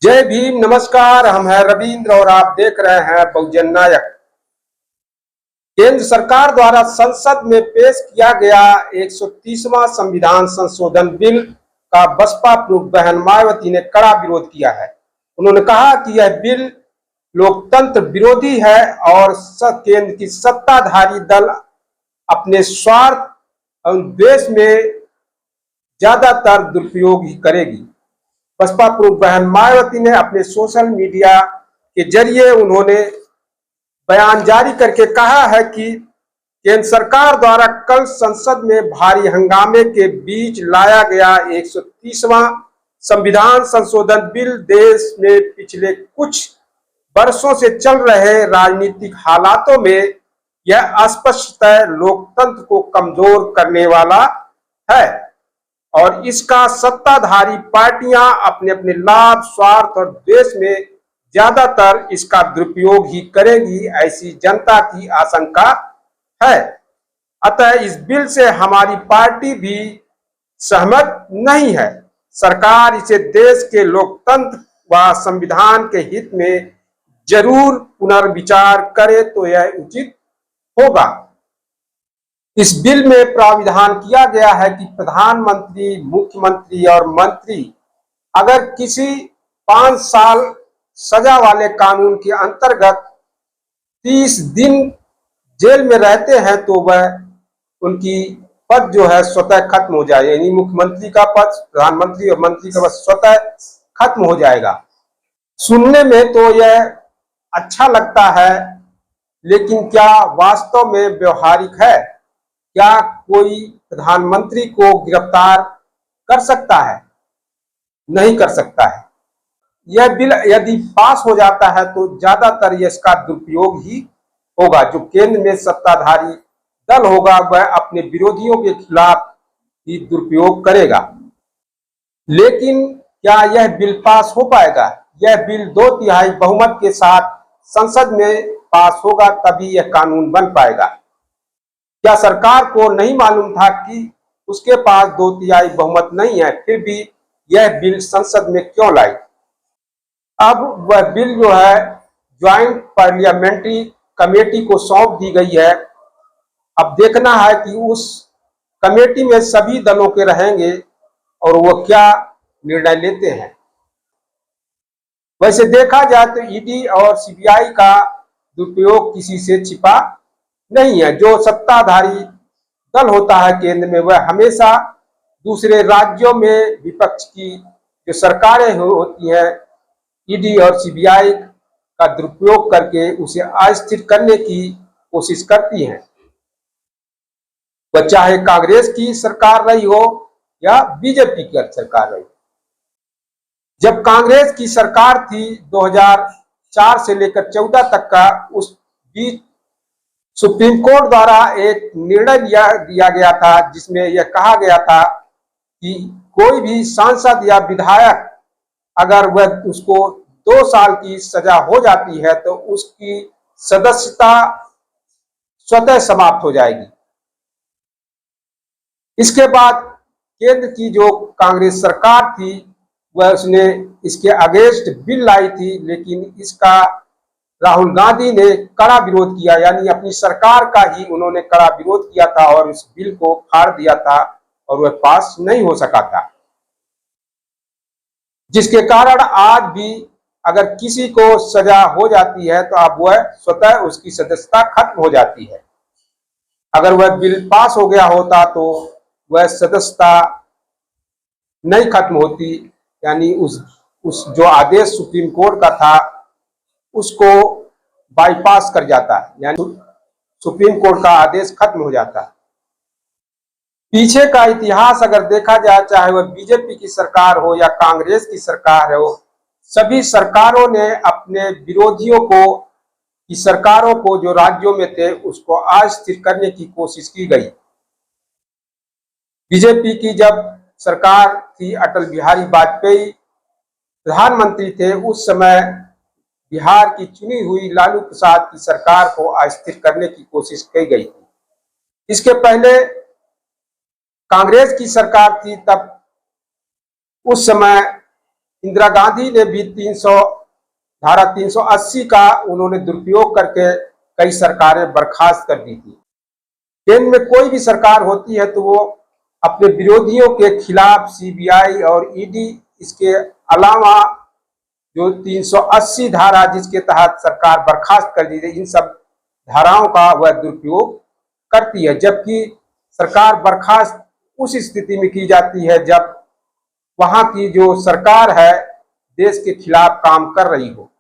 जय भीम। नमस्कार, हम हैं रविंद्र और आप देख रहे हैं बहुजन नायक। केंद्र सरकार द्वारा संसद में पेश किया गया 130वां संविधान संशोधन बिल का बसपा प्रमुख बहन मायावती ने कड़ा विरोध किया है। उन्होंने कहा कि यह बिल लोकतंत्र विरोधी है और केंद्र की सत्ताधारी दल अपने स्वार्थ और देश में ज्यादातर दुरुपयोग ही करेगी। बसपा प्रमुख बहन मायावती ने अपने सोशल मीडिया के जरिए उन्होंने बयान जारी करके कहा है कि केंद्र सरकार द्वारा कल संसद में भारी हंगामे के बीच लाया गया 130वां संविधान संशोधन बिल देश में पिछले कुछ वर्षों से चल रहे राजनीतिक हालातों में यह स्पष्टतः लोकतंत्र को कमजोर करने वाला है और इसका सत्ताधारी पार्टियां अपने अपने लाभ, स्वार्थ और देश में ज्यादातर इसका दुरुपयोग ही करेगी, ऐसी जनता की आशंका है। अतः इस बिल से हमारी पार्टी भी सहमत नहीं है। सरकार इसे देश के लोकतंत्र व संविधान के हित में जरूर पुनर्विचार करे तो यह उचित होगा। इस बिल में प्राविधान किया गया है कि प्रधानमंत्री, मुख्यमंत्री और मंत्री अगर किसी 5 साल सजा वाले कानून के अंतर्गत 30 दिन जेल में रहते हैं तो वह उनकी पद जो है स्वतः खत्म हो जाए, यानी मुख्यमंत्री का पद, प्रधानमंत्री और मंत्री का पद स्वतः खत्म हो जाएगा। सुनने में तो यह अच्छा लगता है, लेकिन क्या वास्तव में व्यवहारिक है? क्या कोई प्रधानमंत्री को गिरफ्तार कर सकता है? नहीं कर सकता है। यह बिल यदि पास हो जाता है तो ज्यादातर इसका दुरुपयोग ही होगा। जो केंद्र में सत्ताधारी दल होगा वह अपने विरोधियों के खिलाफ ही दुरुपयोग करेगा। लेकिन क्या यह बिल पास हो पाएगा? यह बिल 2/3 बहुमत के साथ संसद में पास होगा, तभी यह कानून बन पाएगा। क्या सरकार को नहीं मालूम था कि उसके पास 2/3 बहुमत नहीं है, फिर भी यह बिल संसद में क्यों लाई? अब वह बिल जो है ज्वाइंट पार्लियामेंट्री कमेटी को सौंप दी गई है। अब देखना है कि उस कमेटी में सभी दलों के रहेंगे और वो क्या निर्णय लेते हैं। वैसे देखा जाए तो ईडी और सीबीआई का दुरुपयोग किसी से छिपा नहीं है। जो सत्ताधारी दल होता है केंद्र में, वह हमेशा दूसरे राज्यों में विपक्ष की जो सरकारें होती हैं, ईडी और सीबीआई का दुरुपयोग करके उसे अस्थिर करने की कोशिश करती हैं। वह चाहे कांग्रेस की सरकार रही हो या बीजेपी की सरकार रही हो। जब कांग्रेस की सरकार थी 2004 से लेकर 14 तक का, उस बीच सुप्रीम कोर्ट द्वारा एक निर्णय दिया गया था जिसमें यह कहा गया था कि कोई भी सांसद या विधायक अगर वह उसको 2 साल की सजा हो जाती है तो उसकी सदस्यता स्वतः समाप्त हो जाएगी। इसके बाद केंद्र की जो कांग्रेस सरकार थी वह उसने इसके अगेंस्ट बिल लाई थी, लेकिन इसका राहुल गांधी ने कड़ा विरोध किया, यानी अपनी सरकार का ही उन्होंने कड़ा विरोध किया था और इस बिल को फाड़ दिया था और वह पास नहीं हो सका था। जिसके कारण आज भी अगर किसी को सजा हो जाती है तो अब वह स्वतः उसकी सदस्यता खत्म हो जाती है। अगर वह बिल पास हो गया होता तो वह सदस्यता नहीं खत्म होती, यानी उस जो आदेश सुप्रीम कोर्ट का था उसको बाईपास कर जाता है, यानी सुप्रीम कोर्ट का आदेश खत्म हो जाता है। पीछे का इतिहास अगर देखा जाए, चाहे वह बीजेपी की सरकार हो या कांग्रेस की सरकार हो, सभी सरकारों ने अपने विरोधियों को की सरकारों को जो राज्यों में थे उसको अस्थिर करने की कोशिश की गई। बीजेपी की जब सरकार थी, अटल बिहारी वाजपेयी प्रधानमंत्री थे, उस समय बिहार की चुनी हुई लालू प्रसाद की सरकार को अस्थिर करने की कोशिश की गई थी। इसके पहले कांग्रेस की सरकार थी, तब उस समय इंदिरा गांधी ने भी धारा 380 का उन्होंने दुरुपयोग करके कई सरकारें बर्खास्त कर दी थी। केंद्र में कोई भी सरकार होती है तो वो अपने विरोधियों के खिलाफ सीबीआई और ईडी, इसके अलावा जो 380 धारा जिसके तहत सरकार बर्खास्त कर दी गई, इन सब धाराओं का वह दुरुपयोग करती है। जबकि सरकार बर्खास्त उस स्थिति में की जाती है जब वहां की जो सरकार है देश के खिलाफ काम कर रही हो।